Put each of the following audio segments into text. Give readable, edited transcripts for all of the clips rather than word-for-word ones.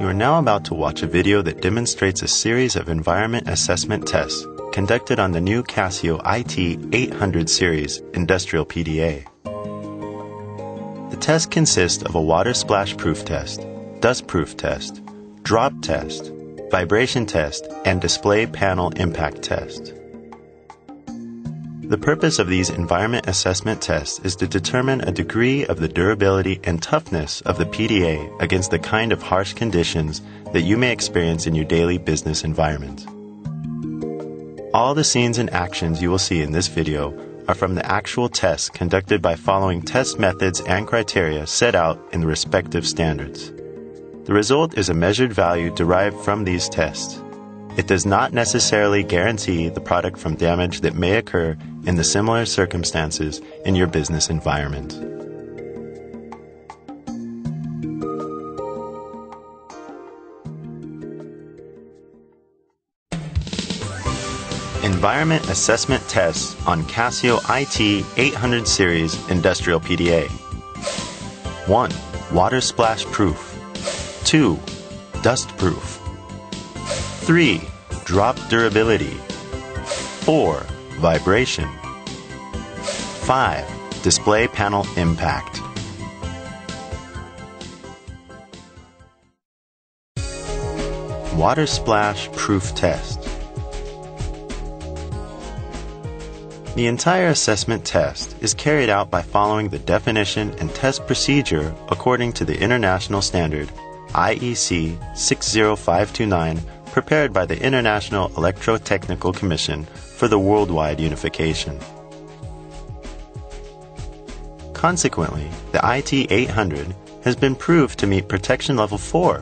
You are now about to watch a video that demonstrates a series of environment assessment tests conducted on the new Casio IT-800 series industrial PDA. The test consists of a water splash proof test, dust proof test, drop test, vibration test, and display panel impact test. The purpose of these environment assessment tests is to determine a degree of the durability and toughness of the PDA against the kind of harsh conditions that you may experience in your daily business environment. All the scenes and actions you will see in this video are from the actual tests conducted by following test methods and criteria set out in the respective standards. The result is a measured value derived from these tests. It does not necessarily guarantee the product from damage that may occur in the similar circumstances in your business environment. Environment Assessment Tests on Casio IT-800 Series Industrial PDA. 1. Water Splash Proof. 2. Dust Proof. 3. Drop Durability. 4. Vibration. 5. Display Panel Impact. Water Splash Proof Test. The entire assessment test is carried out by following the definition and test procedure according to the international standard IEC 60529 prepared by the International Electrotechnical Commission for the Worldwide Unification. Consequently, the IT-800 has been proved to meet protection level 4,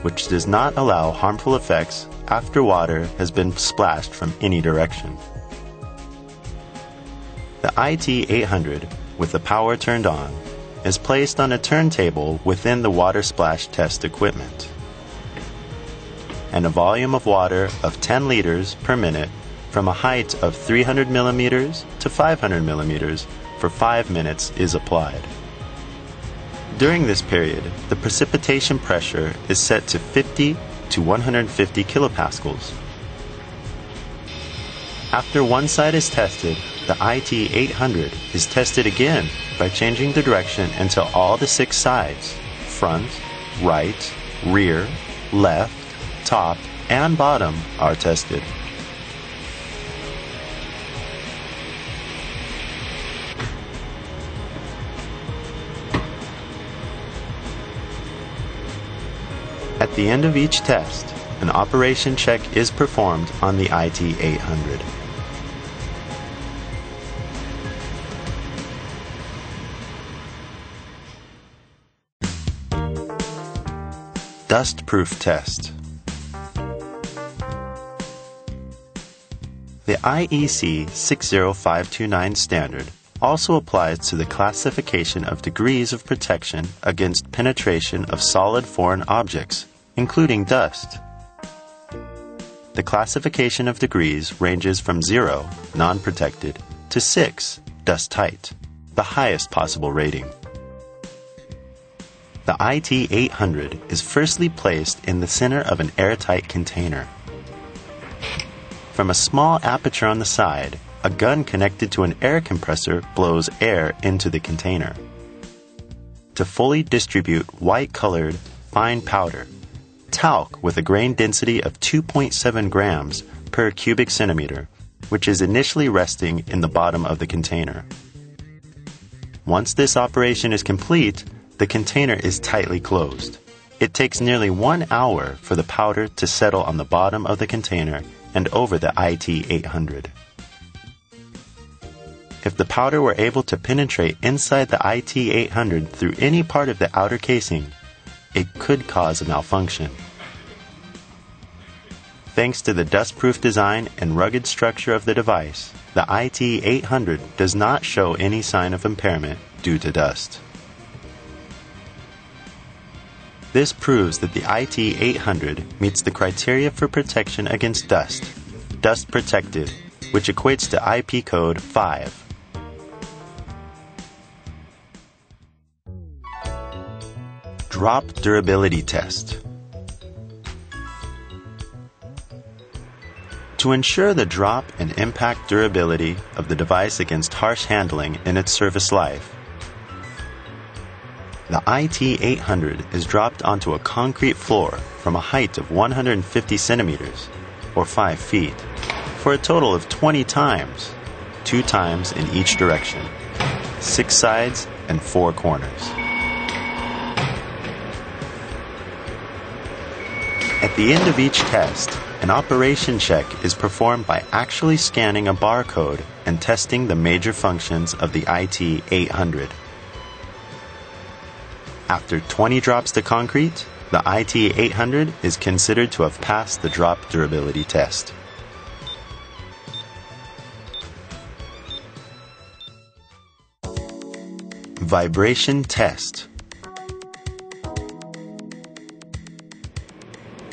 which does not allow harmful effects after water has been splashed from any direction. The IT-800, with the power turned on, is placed on a turntable within the water splash test equipment, and a volume of water of 10 liters per minute from a height of 300 millimeters to 500 millimeters for 5 minutes is applied. During this period, the precipitation pressure is set to 50 to 150 kilopascals. After one side is tested, the IT-800 is tested again by changing the direction until all the 6 sides, front, right, rear, left, top, and bottom, are tested. At the end of each test, an operation check is performed on the IT-800. Dust Proof Test. The IEC 60529 standard also applies to the classification of degrees of protection against penetration of solid foreign objects, including dust. The classification of degrees ranges from 0, non-protected, to 6, dust-tight, the highest possible rating. The IT-800 is firstly placed in the center of an airtight container. From a small aperture on the side, a gun connected to an air compressor blows air into the container. To fully distribute white-colored, fine powder, talc with a grain density of 2.7 grams per cubic centimeter, which is initially resting in the bottom of the container. Once this operation is complete, the container is tightly closed. It takes nearly 1 hour for the powder to settle on the bottom of the container and over the IT-800. If the powder were able to penetrate inside the IT-800 through any part of the outer casing, it could cause a malfunction. Thanks to the dust-proof design and rugged structure of the device, the IT-800 does not show any sign of impairment due to dust. This proves that the IT-800 meets the criteria for protection against dust, dust protected, which equates to IP code 5. Drop Durability Test. To ensure the drop and impact durability of the device against harsh handling in its service life, the IT-800 is dropped onto a concrete floor from a height of 150 centimeters, or 5 feet, for a total of 20 times, 2 times in each direction, 6 sides and 4 corners. At the end of each test, an operation check is performed by actually scanning a barcode and testing the major functions of the IT-800. After 20 drops to concrete, the IT-800 is considered to have passed the drop durability test. Vibration test.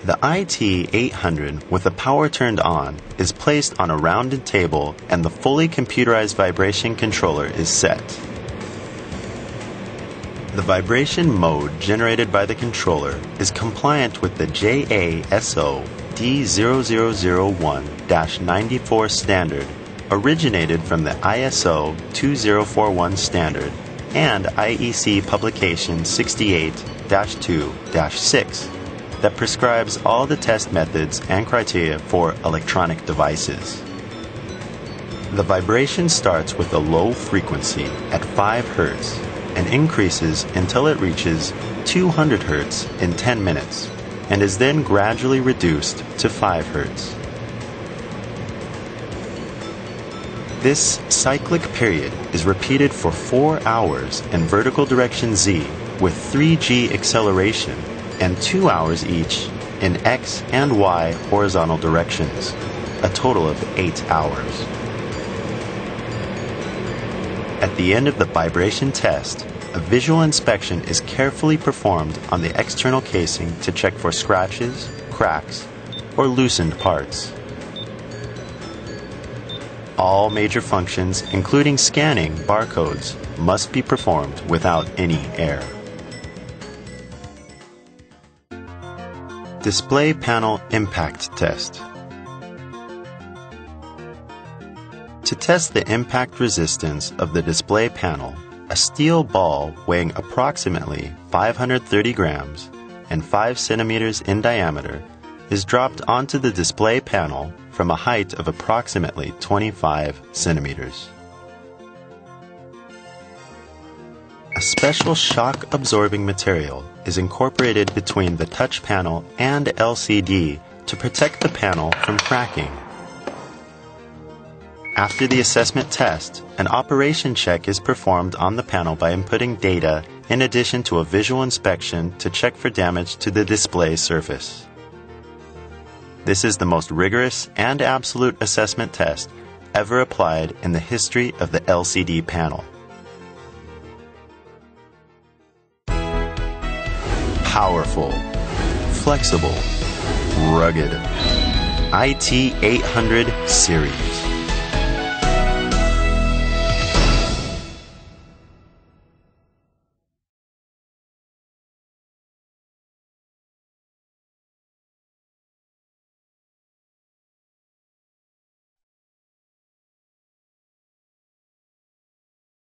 The IT-800 with the power turned on is placed on a rounded table and the fully computerized vibration controller is set. The vibration mode generated by the controller is compliant with the JASO D0001-94 standard, originated from the ISO 2041 standard and IEC publication 68-2-6 that prescribes all the test methods and criteria for electronic devices. The vibration starts with a low frequency at 5 Hz and increases until it reaches 200 Hz in 10 minutes and is then gradually reduced to 5 Hz. This cyclic period is repeated for 4 hours in vertical direction Z with 3g acceleration and 2 hours each in X and Y horizontal directions, a total of 8 hours. At the end of the vibration test, a visual inspection is carefully performed on the external casing to check for scratches, cracks, or loosened parts. All major functions, including scanning barcodes, must be performed without any error. Display panel impact test. To test the impact resistance of the display panel, a steel ball weighing approximately 530 grams and 5 centimeters in diameter is dropped onto the display panel from a height of approximately 25 centimeters. A special shock-absorbing material is incorporated between the touch panel and LCD to protect the panel from cracking. After the assessment test, an operation check is performed on the panel by inputting data in addition to a visual inspection to check for damage to the display surface. This is the most rigorous and absolute assessment test ever applied in the history of the LCD panel. Powerful, flexible, rugged IT-800 series.